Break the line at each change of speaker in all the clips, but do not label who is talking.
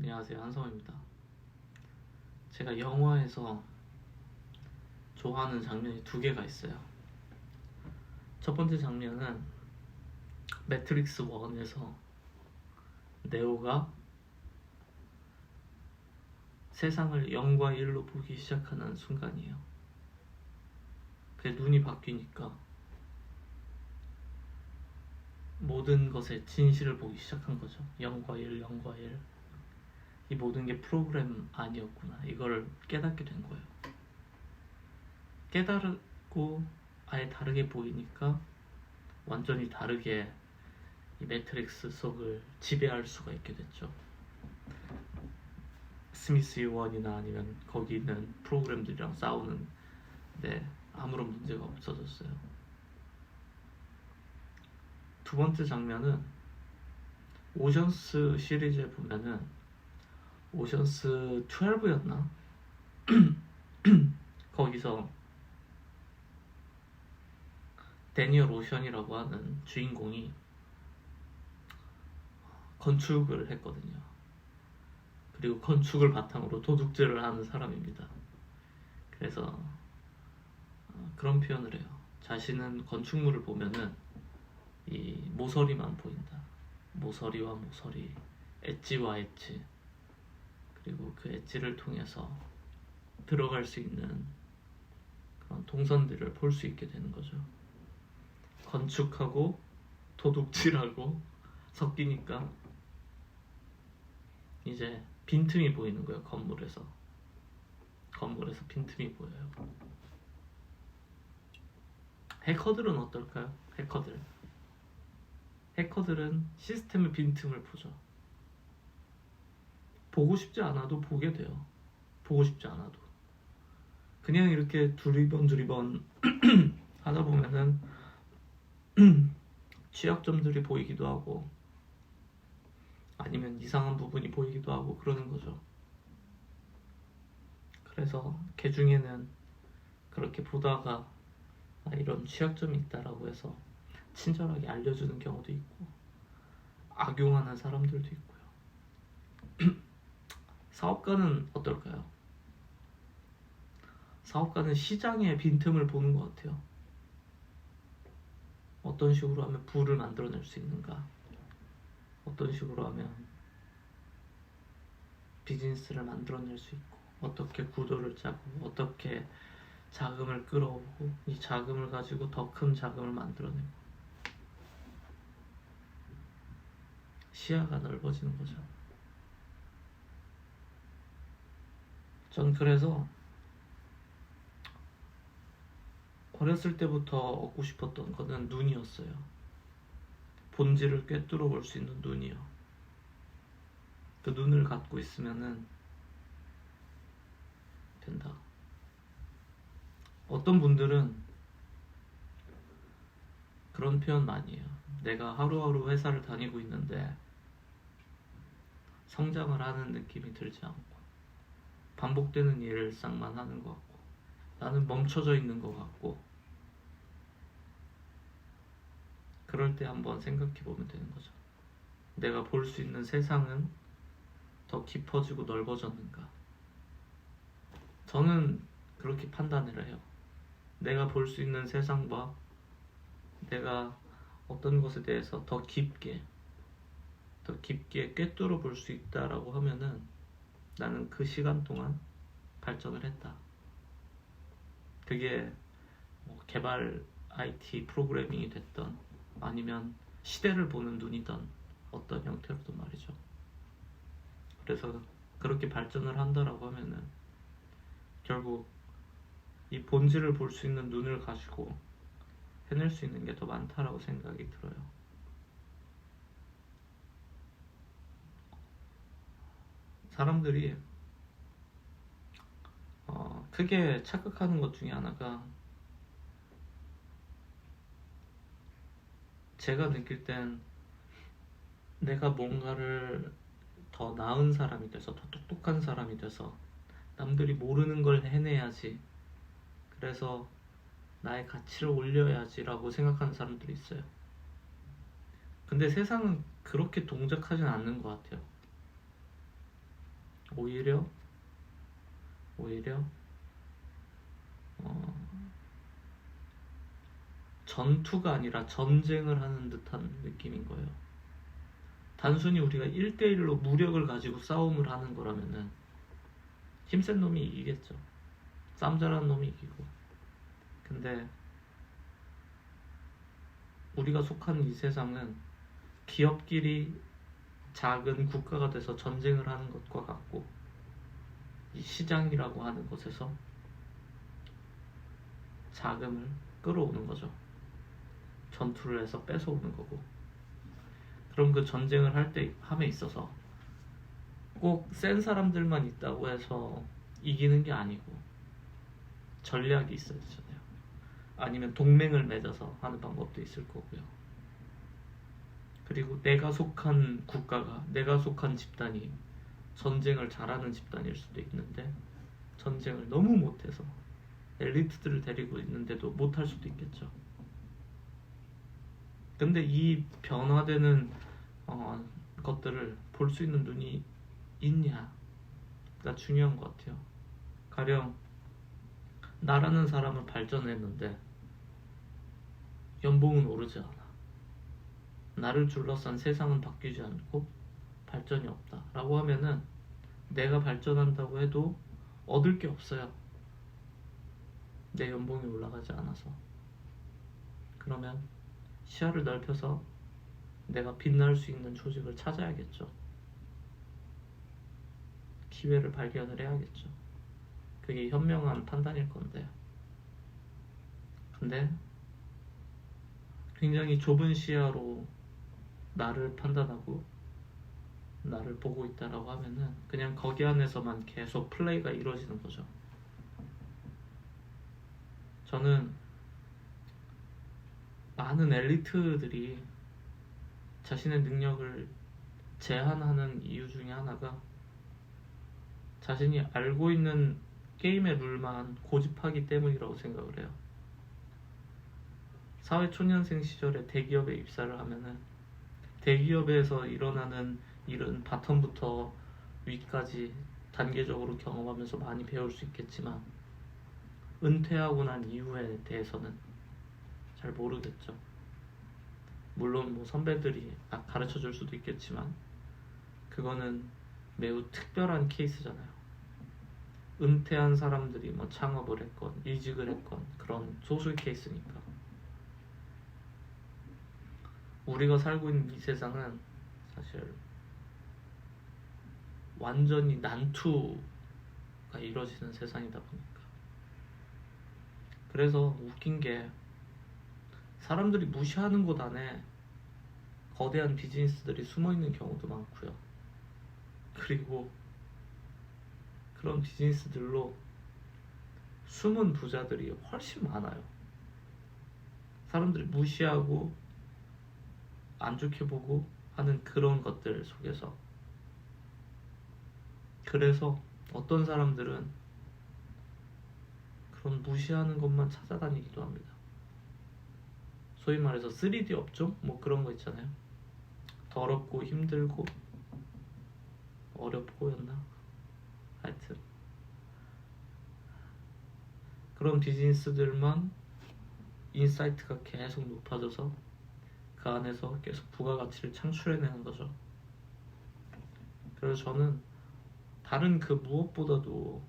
안녕하세요, 한성호입니다. 제가 영화에서 좋아하는 장면이 두 개가 있어요. 첫 번째 장면은 매트릭스 1에서 네오가 세상을 0과 1로 보기 시작하는 순간이에요. 그 눈이 바뀌니까 모든 것의 진실을 보기 시작한 거죠. 0과 1, 0과 1. 이 모든 게 프로그램 아니었구나. 이걸 깨닫게 된 거예요. 깨달고 아예 다르게 보이니까 완전히 다르게 이 매트릭스 속을 지배할 수가 있게 됐죠. 스미스 요원이나 아니면 거기 있는 프로그램들이랑 싸우는데 아무런 문제가 없어졌어요. 두 번째 장면은 오션스 시리즈에 보면은 오션스 12였나? 거기서 데니얼 오션이라고 하는 주인공이 건축을 했거든요. 그리고 건축을 바탕으로 도둑질을 하는 사람입니다. 그래서 그런 표현을 해요. 자신은 건축물을 보면은 이 모서리만 보인다. 모서리와 모서리, 엣지와 엣지, 그리고 그 엣지를 통해서 들어갈 수 있는 그런 동선들을 볼 수 있게 되는 거죠. 건축하고 도둑질하고 섞이니까 이제 빈틈이 보이는 거예요. 건물에서 빈틈이 보여요. 해커들은 어떨까요? 해커들은 시스템의 빈틈을 보죠. 보고 싶지 않아도 보게 돼요. 보고 싶지 않아도 그냥 이렇게 두리번 하다 보면은 취약점들이 보이기도 하고 아니면 이상한 부분이 보이기도 하고 그러는 거죠. 그래서 개 중에는 그렇게 보다가 이런 취약점이 있다라고 해서 친절하게 알려주는 경우도 있고 악용하는 사람들도 있고요. 사업가는 어떨까요? 사업가는 시장의 빈틈을 보는 것 같아요. 어떤 식으로 하면 부를 만들어낼 수 있는가? 어떤 식으로 하면 비즈니스를 만들어낼 수 있고 어떻게 구도를 짜고 어떻게 자금을 끌어오고 이 자금을 가지고 더 큰 자금을 만들어내고 시야가 넓어지는 거죠. 전 그래서 어렸을 때부터 얻고 싶었던 거는 눈이었어요. 본질을 꿰뚫어 볼 수 있는 눈이요. 그 눈을 갖고 있으면은 된다. 어떤 분들은 그런 표현 많이 해요. 내가 하루하루 회사를 다니고 있는데 성장을 하는 느낌이 들지 않고 반복되는 일상만 하는 것 같고 나는 멈춰져 있는 것 같고 그럴 때 한번 생각해 보면 되는 거죠. 내가 볼 수 있는 세상은 더 깊어지고 넓어졌는가? 저는 그렇게 판단을 해요. 내가 볼 수 있는 세상과 내가 어떤 것에 대해서 더 깊게 꿰뚫어 볼 수 있다라고 하면은 나는 그 시간 동안 발전을 했다. 그게 뭐 개발 IT 프로그래밍이 됐던 아니면 시대를 보는 눈이던 어떤 형태로도 말이죠. 그래서 그렇게 발전을 한다라고 하면은 결국 이 본질을 볼 수 있는 눈을 가지고 해낼 수 있는 게 더 많다라고 생각이 들어요. 사람들이 크게 착각하는 것 중에 하나가 제가 느낄 땐 내가 뭔가를 더 나은 사람이 돼서 더 똑똑한 사람이 돼서 남들이 모르는 걸 해내야지 그래서 나의 가치를 올려야지 라고 생각하는 사람들이 있어요. 근데 세상은 그렇게 동작하진 않는 것 같아요. 오히려 전투가 아니라 전쟁을 하는 듯한 느낌인 거예요. 단순히 우리가 1대1로 무력을 가지고 싸움을 하는 거라면은 힘센 놈이 이기겠죠. 싸움 잘하는 놈이 이기고. 근데 우리가 속한 이 세상은 기업끼리 작은 국가가 돼서 전쟁을 하는 것과 같고, 이 시장이라고 하는 곳에서 자금을 끌어오는 거죠. 전투를 해서 뺏어오는 거고. 그럼 그 전쟁을 함에 있어서 꼭 센 사람들만 있다고 해서 이기는 게 아니고 전략이 있어야 되잖아요. 아니면 동맹을 맺어서 하는 방법도 있을 거고요. 그리고 내가 속한 국가가, 내가 속한 집단이 전쟁을 잘하는 집단일 수도 있는데 전쟁을 너무 못해서 엘리트들을 데리고 있는데도 못할 수도 있겠죠. 근데 이 변화되는 것들을 볼 수 있는 눈이 있냐가 중요한 것 같아요. 가령 나라는 사람은 발전했는데 연봉은 오르지 않아. 나를 둘러싼 세상은 바뀌지 않고 발전이 없다 라고 하면은 내가 발전한다고 해도 얻을 게 없어요. 내 연봉이 올라가지 않아서. 그러면 시야를 넓혀서 내가 빛날 수 있는 조직을 찾아야겠죠. 기회를 발견을 해야겠죠. 그게 현명한 판단일 건데. 근데 굉장히 좁은 시야로 나를 판단하고 나를 보고 있다라고 하면은 그냥 거기 안에서만 계속 플레이가 이루어지는 거죠. 저는 많은 엘리트들이 자신의 능력을 제한하는 이유 중에 하나가 자신이 알고 있는 게임의 룰만 고집하기 때문이라고 생각을 해요. 사회초년생 시절에 대기업에 입사를 하면은 대기업에서 일어나는 일은 바텀부터 위까지 단계적으로 경험하면서 많이 배울 수 있겠지만 은퇴하고 난 이후에 대해서는 잘 모르겠죠. 물론 뭐 선배들이 가르쳐 줄 수도 있겠지만 그거는 매우 특별한 케이스잖아요. 은퇴한 사람들이 뭐 창업을 했건 이직을 했건 그런 소수의 케이스니까. 우리가 살고 있는 이 세상은 사실 완전히 난투가 이루어지는 세상이다 보니까. 그래서 웃긴 게 사람들이 무시하는 곳 안에 거대한 비즈니스들이 숨어있는 경우도 많고요. 그리고 그런 비즈니스들로 숨은 부자들이 훨씬 많아요. 사람들이 무시하고 안 좋게 보고 하는 그런 것들 속에서. 그래서 어떤 사람들은 그런 무시하는 것만 찾아다니기도 합니다. 소위 말해서 3D 업종? 뭐 그런 거 있잖아요. 더럽고 힘들고 어렵고였나? 하여튼 그런 비즈니스들만 인사이트가 계속 높아져서 그 안에서 계속 부가가치를 창출해내는 거죠. 그래서 저는 다른 그 무엇보다도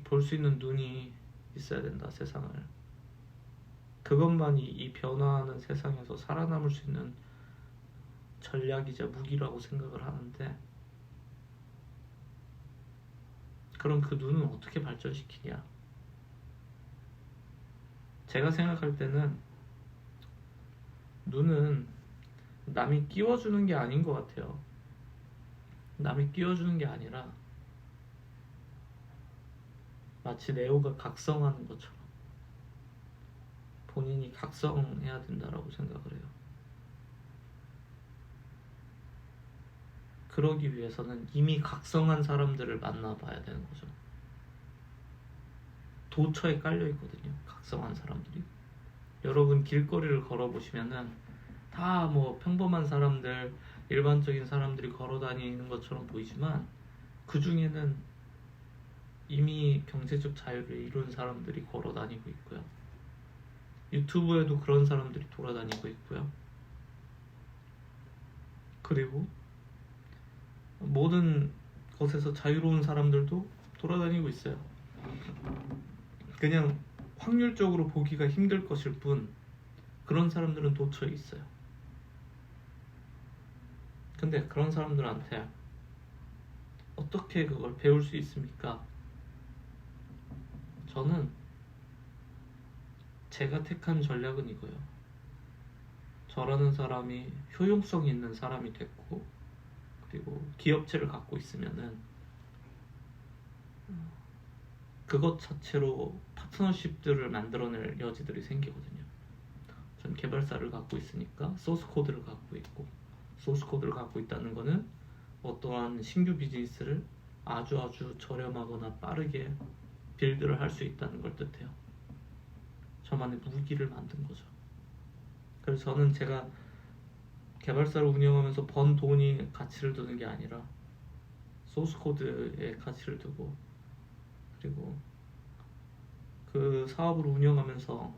볼 수 있는 눈이 있어야 된다, 세상을. 그것만이 이 변화하는 세상에서 살아남을 수 있는 전략이자 무기라고 생각을 하는데, 그럼 그 눈은 어떻게 발전시키냐? 제가 생각할 때는 눈은 남이 끼워주는 게 아닌 것 같아요. 남이 끼워주는 게 아니라 마치 네오가 각성하는 것처럼 본인이 각성해야 된다라고 생각을 해요. 그러기 위해서는 이미 각성한 사람들을 만나봐야 되는 거죠. 도처에 깔려있거든요, 각성한 사람들이. 여러분 길거리를 걸어보시면은 다 뭐 평범한 사람들, 일반적인 사람들이 걸어다니는 것처럼 보이지만 그 중에는 이미 경제적 자유를 이룬 사람들이 걸어 다니고 있고요. 유튜브에도 그런 사람들이 돌아다니고 있고요. 그리고 모든 것에서 자유로운 사람들도 돌아다니고 있어요. 그냥 확률적으로 보기가 힘들 것일 뿐 그런 사람들은 도처에 있어요. 근데 그런 사람들한테 어떻게 그걸 배울 수 있습니까? 저는 제가 택한 전략은 이거예요. 저라는 사람이 효용성 있는 사람이 됐고, 그리고 기업체를 갖고 있으면은 그것 자체로 파트너십들을 만들어낼 여지들이 생기거든요. 전 개발사를 갖고 있으니까 소스 코드를 갖고 있고, 소스 코드를 갖고 있다는 거는 어떠한 신규 비즈니스를 아주 저렴하거나 빠르게 빌드를 할 수 있다는 걸 뜻해요. 저만의 무기를 만든 거죠. 그래서 저는 제가 개발사를 운영하면서 번 돈이 가치를 두는 게 아니라 소스 코드에 가치를 두고, 그리고 그 사업을 운영하면서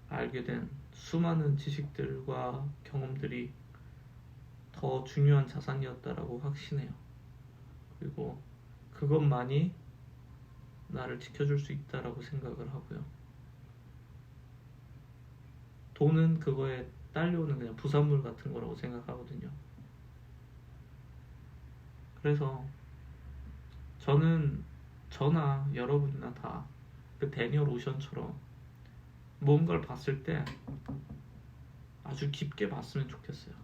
알게 된 수많은 지식들과 경험들이 더 중요한 자산이었다라고 확신해요. 그리고 그것만이 나를 지켜줄 수 있다라고 생각을 하고요. 돈은 그거에 딸려오는 그냥 부산물 같은 거라고 생각하거든요. 그래서 저는 저나 여러분이나 다 그 데니얼 오션처럼 뭔가를 봤을 때 아주 깊게 봤으면 좋겠어요.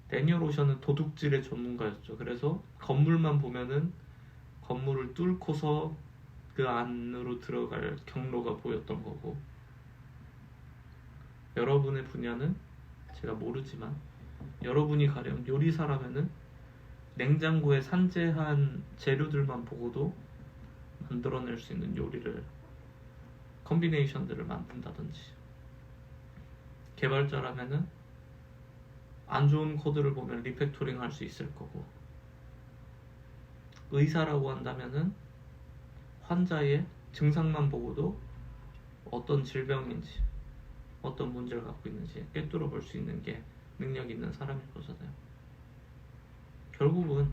데니얼 오션은 도둑질의 전문가였죠. 그래서 건물만 보면은 건물을 뚫고서 그 안으로 들어갈 경로가 보였던 거고, 여러분의 분야는 제가 모르지만 여러분이 가령 요리사라면은 냉장고에 산재한 재료들만 보고도 만들어낼 수 있는 요리를, 컴비네이션들을 만든다든지, 개발자라면은 안 좋은 코드를 보면 리팩토링 할 수 있을 거고, 의사라고 한다면은 환자의 증상만 보고도 어떤 질병인지 어떤 문제를 갖고 있는지 꿰뚫어 볼 수 있는 게 능력 있는 사람일 거잖아요. 결국은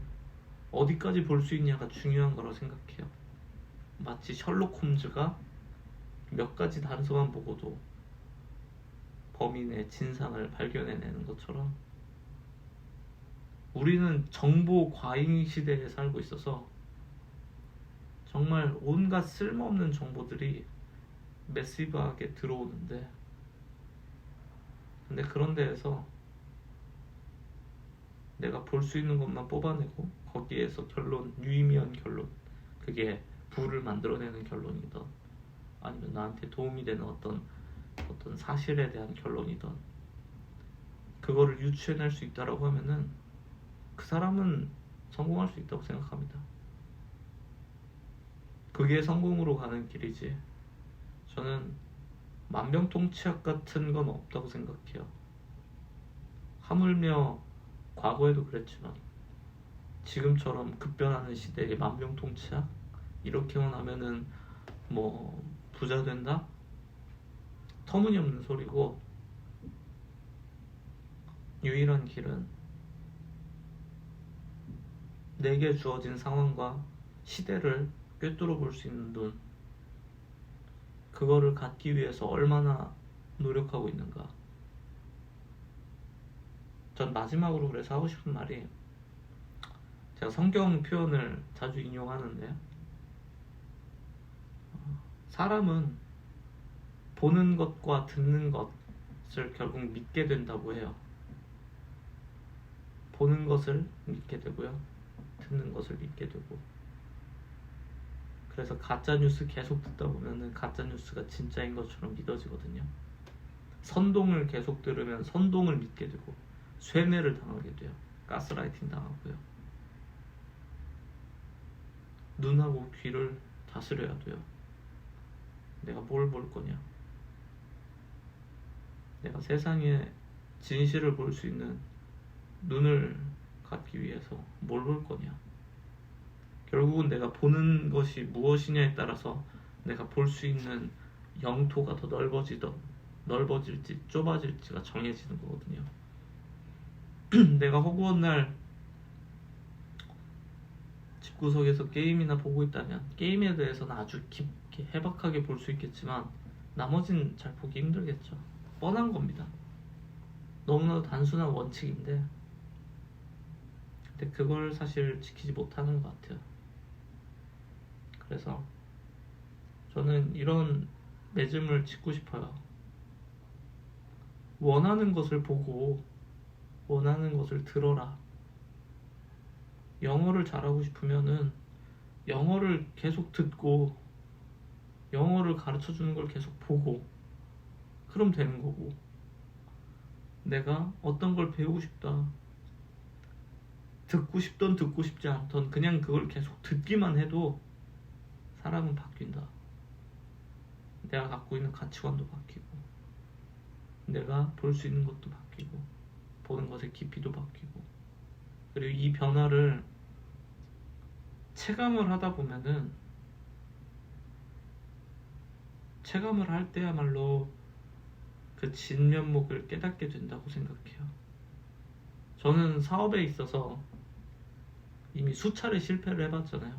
어디까지 볼 수 있냐가 중요한 거라고 생각해요. 마치 셜록 홈즈가 몇 가지 단서만 보고도 범인의 진상을 발견해내는 것처럼 우리는 정보 과잉 시대에 살고 있어서 정말 온갖 쓸모없는 정보들이 매시브하게 들어오는데, 근데 그런 데에서 내가 볼 수 있는 것만 뽑아내고 거기에서 결론, 유의미한 결론, 그게 부를 만들어내는 결론이든 아니면 나한테 도움이 되는 어떤 사실에 대한 결론이든 그거를 유추해낼 수 있다라고 하면은 그 사람은 성공할 수 있다고 생각합니다. 그게 성공으로 가는 길이지, 저는 만병통치약 같은 건 없다고 생각해요. 하물며 과거에도 그랬지만 지금처럼 급변하는 시대에 만병통치약 이렇게만 하면은 뭐 부자 된다? 터무니없는 소리고, 유일한 길은 내게 주어진 상황과 시대를 꿰뚫어 볼 수 있는 눈, 그거를 갖기 위해서 얼마나 노력하고 있는가. 전 마지막으로 그래서 하고 싶은 말이, 제가 성경 표현을 자주 인용하는데, 사람은 보는 것과 듣는 것을 결국 믿게 된다고 해요. 보는 것을 믿게 되고요, 듣는 것을 믿게 되고. 그래서 가짜뉴스 계속 듣다 보면은 가짜뉴스가 진짜인 것처럼 믿어지거든요. 선동을 계속 들으면 선동을 믿게 되고 쇠뇌를 당하게 돼요. 가스라이팅 당하고요. 눈하고 귀를 다스려야 돼요. 내가 뭘 볼 거냐, 내가 세상의 진실을 볼 수 있는 눈을 갖기 위해서 뭘 볼 거냐. 결국은 내가 보는 것이 무엇이냐에 따라서 내가 볼 수 있는 영토가 더 넓어질지 좁아질지가 정해지는 거거든요. 내가 허구한 날 집구석에서 게임이나 보고 있다면 게임에 대해서는 아주 깊게 해박하게 볼 수 있겠지만 나머지는 잘 보기 힘들겠죠. 뻔한 겁니다. 너무나도 단순한 원칙인데 근데 그걸 사실 지키지 못하는 것 같아요. 그래서 저는 이런 매점을 짓고 싶어요. 원하는 것을 보고 원하는 것을 들어라. 영어를 잘하고 싶으면은 영어를 계속 듣고 영어를 가르쳐 주는 걸 계속 보고 그럼 되는 거고, 내가 어떤 걸 배우고 싶다, 듣고 싶던 듣고 싶지 않던 그냥 그걸 계속 듣기만 해도 사람은 바뀐다. 내가 갖고 있는 가치관도 바뀌고 내가 볼 수 있는 것도 바뀌고 보는 것의 깊이도 바뀌고, 그리고 이 변화를 체감을 하다 보면은 체감을 할 때야말로 그 진면목을 깨닫게 된다고 생각해요. 저는 사업에 있어서 이미 수차례 실패를 해봤잖아요.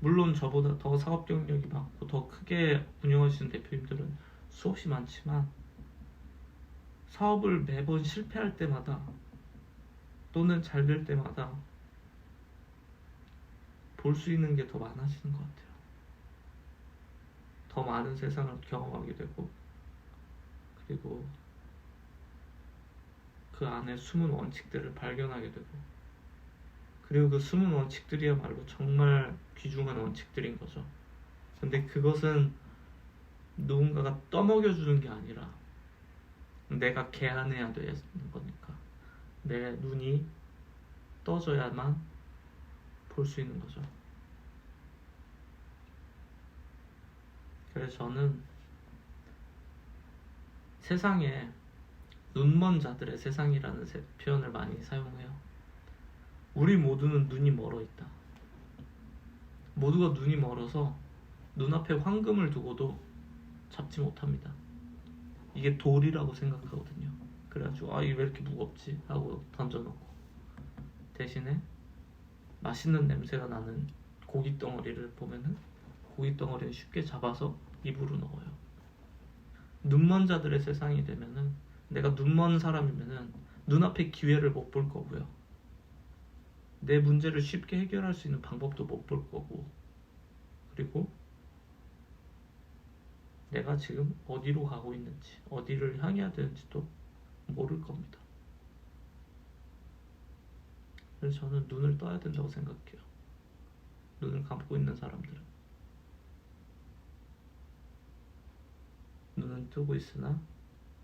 물론 저보다 더 사업 경력이 많고 더 크게 운영하시는 대표님들은 수없이 많지만 사업을 매번 실패할 때마다 또는 잘 될 때마다 볼 수 있는 게 더 많아지는 것 같아요. 더 많은 세상을 경험하게 되고, 그리고 그 안에 숨은 원칙들을 발견하게 되고, 그리고 그 숨은 원칙들이야말로 정말 귀중한 원칙들인 거죠. 근데 그것은 누군가가 떠먹여주는 게 아니라 내가 개안해야 되는 거니까 내 눈이 떠져야만 볼 수 있는 거죠. 그래서 저는 세상에 눈먼 자들의 세상이라는 표현을 많이 사용해요. 우리 모두는 눈이 멀어 있다. 모두가 눈이 멀어서 눈앞에 황금을 두고도 잡지 못합니다. 이게 돌이라고 생각하거든요. 그래가지고 이게 왜 이렇게 무겁지? 하고 던져놓고 대신에 맛있는 냄새가 나는 고기 덩어리를 보면은 고기 덩어리는 쉽게 잡아서 입으로 넣어요. 눈먼 자들의 세상이 되면은 내가 눈먼 사람이면은 눈앞에 기회를 못 볼 거고요. 내 문제를 쉽게 해결할 수 있는 방법도 못 볼 거고, 그리고 내가 지금 어디로 가고 있는지, 어디를 향해야 되는지도 모를 겁니다. 그래서 저는 눈을 떠야 된다고 생각해요. 눈을 감고 있는 사람들은. 눈은 뜨고 있으나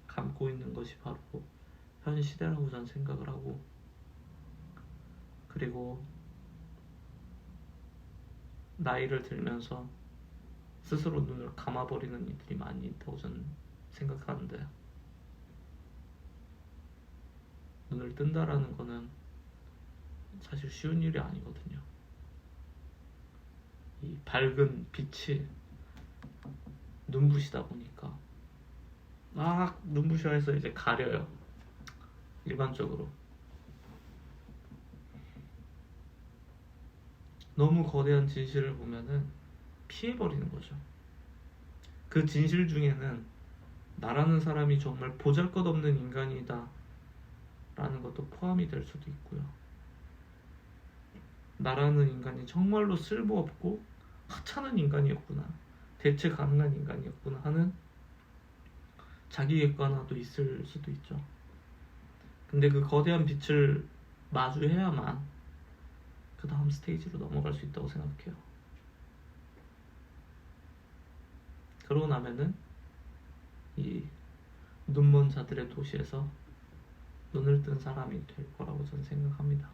감고 있는 것이 바로 현 시대라고 저는 생각을 하고, 그리고 나이를 들면서 스스로 눈을 감아버리는 이들이 많이 있다고 저는 생각하는데, 눈을 뜬다라는 거는 사실 쉬운 일이 아니거든요. 이 밝은 빛이 눈부시다 보니까 막 눈부셔 해서 이제 가려요. 일반적으로 너무 거대한 진실을 보면은 피해버리는 거죠. 그 진실 중에는 나라는 사람이 정말 보잘것없는 인간이다 라는 것도 포함이 될 수도 있고요. 나라는 인간이 정말로 쓸모없고 하찮은 인간이었구나, 대체 가능한 인간이었구나 하는 자기 객관화도 있을 수도 있죠. 근데 그 거대한 빛을 마주해야만 그 다음 스테이지로 넘어갈 수 있다고 생각해요. 그러고 나면은 이 눈먼 자들의 도시에서 눈을 뜬 사람이 될 거라고 저는 생각합니다.